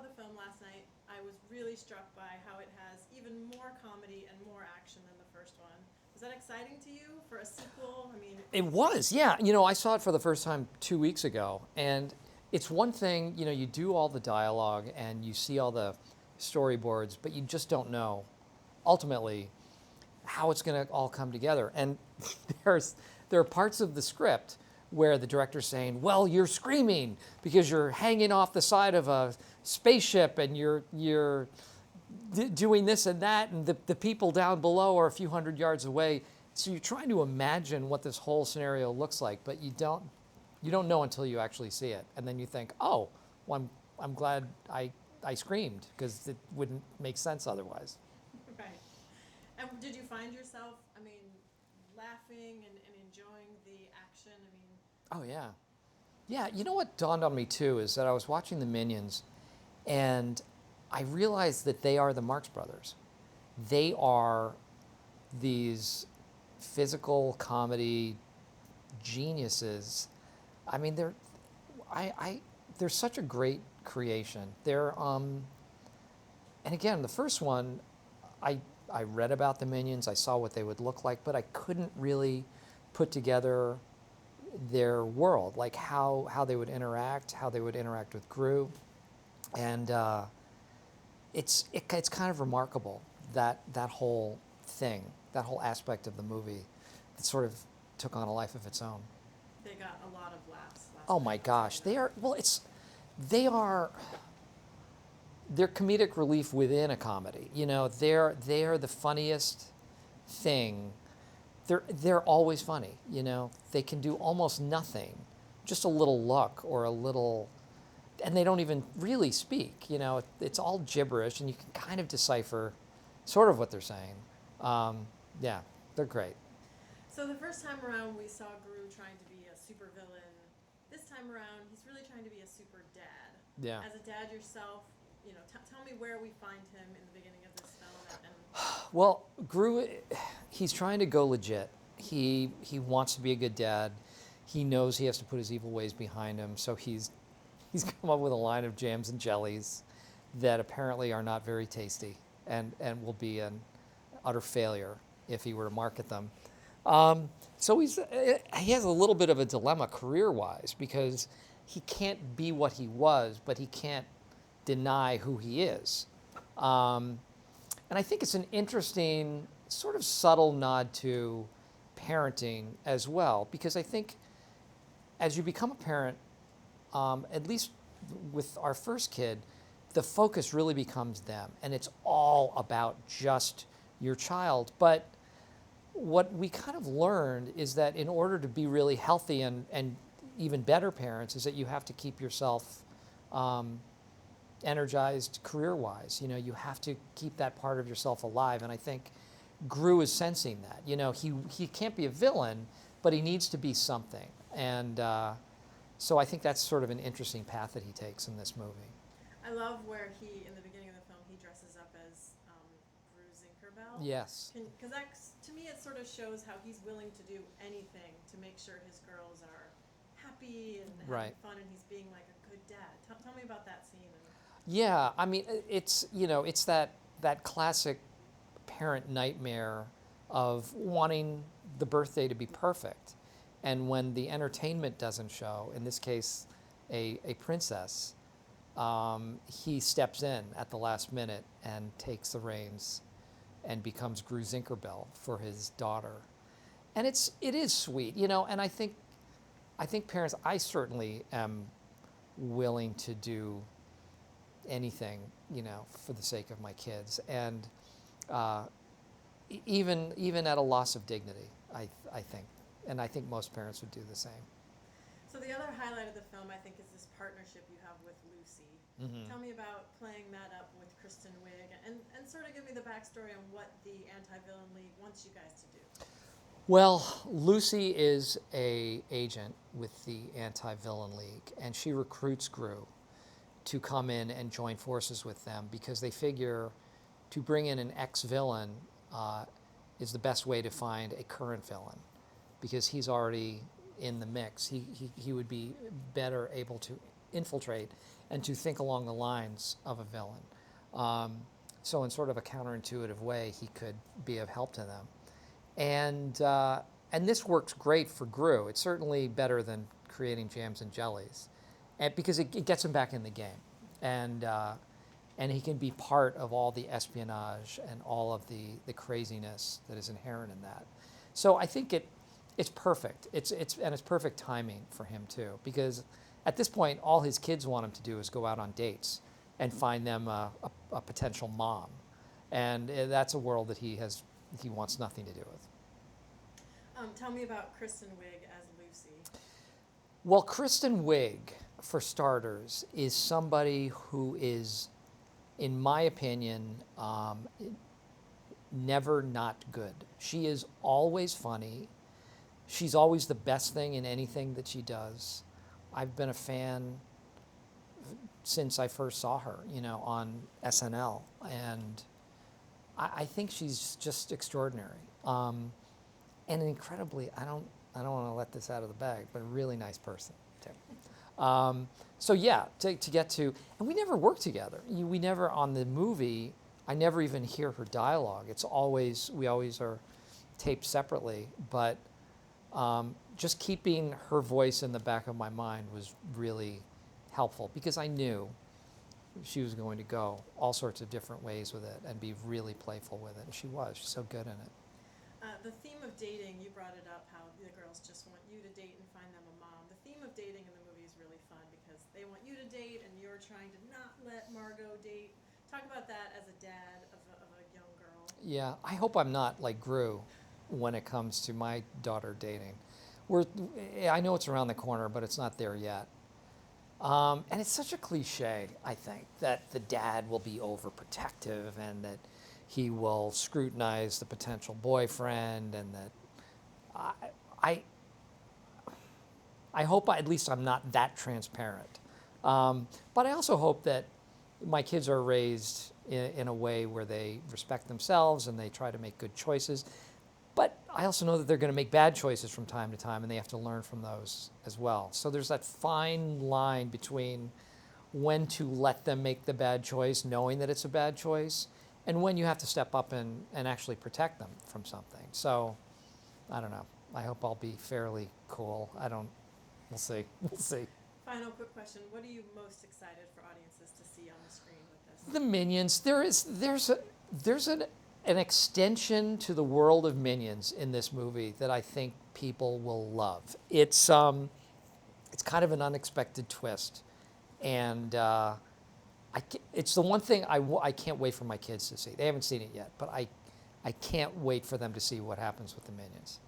the film last night, I was really struck by how it has even more comedy and more action than the first one. Was that exciting to you for a sequel? I mean, It was, yeah. I saw it for the first time 2 weeks ago, and it's one thing, you do all the dialogue and you see all the storyboards, but you just don't know ultimately how it's going to all come together. And there's there are parts of the script where the director's saying, "Well, you're screaming because you're hanging off the side of a spaceship and you're doing this and that, and the people down below are a few hundred yards away." So you're trying to imagine what this whole scenario looks like, but you don't know until you actually see it, and then you think, "Oh, well, I'm glad I screamed because it wouldn't make sense otherwise." right. And did you find yourself, I mean, laughing and enjoying the action? I mean, Oh yeah, yeah. You know what dawned on me too is that I was watching the Minions, and I realized that they are the Marx Brothers. They are these physical comedy geniuses. I mean, they're such a great creation. And again, the first one, I read about the Minions. I saw what they would look like, but I couldn't really put together their world, like how they would interact, how they would interact with Gru, and it's kind of remarkable that whole thing, that whole aspect of the movie, that sort of took on a life of its own. they got a lot of laughs last Oh night. my I'll tell gosh, you that. they are they're comedic relief within a comedy. They're the funniest thing. They're always funny. They can do almost nothing, just a little luck or a little, and they don't even really speak. It's all gibberish, and you can kind of decipher sort of what they're saying. Yeah, they're great. So the first time around, we saw Gru trying to be a supervillain. This time around, he's really trying to be a super dad. Yeah. As a dad yourself, tell me where we find him in the beginning of this film, and Well, Gru, he's trying to go legit. He wants to be a good dad. He knows he has to put his evil ways behind him, so he's come up with a line of jams and jellies that apparently are not very tasty and will be an utter failure if he were to market them. So he has a little bit of a dilemma career-wise because he can't be what he was, but he can't deny who he is. And I think it's an interesting, sort of subtle nod to parenting as well, because I think as you become a parent, at least with our first kid, the focus really becomes them, and it's all about just your child. But what we kind of learned is that in order to be really healthy and even better parents, is that you have to keep yourself energized career-wise. You have to keep that part of yourself alive, and I think Gru is sensing that. He can't be a villain, but he needs to be something, and so I think that's sort of an interesting path that he takes in this movie. I love where in the beginning of the film, he dresses up as Gru Zinkerbell. Yes. Because that, to me, it sort of shows how he's willing to do anything to make sure his girls are happy and having Right. fun, and he's being like a good dad. Tell me about that scene. Yeah, I mean, it's that classic parent nightmare of wanting the birthday to be perfect, and when the entertainment doesn't show, in this case, a princess, he steps in at the last minute and takes the reins, and becomes Gru Zinkerbell for his daughter, and it is sweet, and I think parents, I certainly am willing to do anything, for the sake of my kids, and uh, even at a loss of dignity, I think, and I think most parents would do the same. So the other highlight of the film, I think, is this partnership you have with Lucy. Mm-hmm. Tell me about playing that up with Kristen Wiig, and sort of give me the backstory on what the Anti-Villain League wants you guys to do. Well, Lucy is a agent with the Anti-Villain League, and she recruits Gru to come in and join forces with them because they figure to bring in an ex-villain is the best way to find a current villain, because he's already in the mix. He would be better able to infiltrate and to think along the lines of a villain. So in sort of a counterintuitive way, he could be of help to them. And this works great for Gru. It's certainly better than creating jams and jellies, and because it gets him back in the game, and he can be part of all the espionage and all of the craziness that is inherent in that. So I think it's perfect. It's perfect timing for him too, because at this point all his kids want him to do is go out on dates and find them a potential mom, and that's a world that he wants nothing to do with. Tell me about Kristen Wiig as Lucy. Well, Kristen Wiig, for starters, is somebody who is, in my opinion, never not good. She is always funny. She's always the best thing in anything that she does. I've been a fan since I first saw her, on SNL, and I think she's just extraordinary. And incredibly, I don't want to let this out of the bag, but a really nice person too. So yeah, to get to, and we never worked together. We never, on the movie, I never even hear her dialogue. We always are taped separately, but just keeping her voice in the back of my mind was really helpful, because I knew she was going to go all sorts of different ways with it and be really playful with it, and she's so good in it. The theme of dating, you brought it up, how the girls just want you to date and find them a mom. The theme of dating in the movie is really fun because they want you to date and you're trying to not let Margot date. Talk about that as a dad of a young girl. Yeah, I hope I'm not like Gru when it comes to my daughter dating. I know it's around the corner, but it's not there yet. And it's such a cliche, I think, that the dad will be overprotective and that he will scrutinize the potential boyfriend, and that I hope at least I'm not that transparent. But I also hope that my kids are raised in a way where they respect themselves and they try to make good choices. But I also know that they're going to make bad choices from time to time, and they have to learn from those as well. So there's that fine line between when to let them make the bad choice, knowing that it's a bad choice, and when you have to step up and actually protect them from something. So I don't know. I hope I'll be fairly cool. We'll see. We'll see. Final quick question. What are you most excited for audiences to see on the screen with this? The Minions. There's an extension to the world of Minions in this movie that I think people will love. It's kind of an unexpected twist, and it's the one thing I can't wait for my kids to see. They haven't seen it yet, but I can't wait for them to see what happens with the Minions.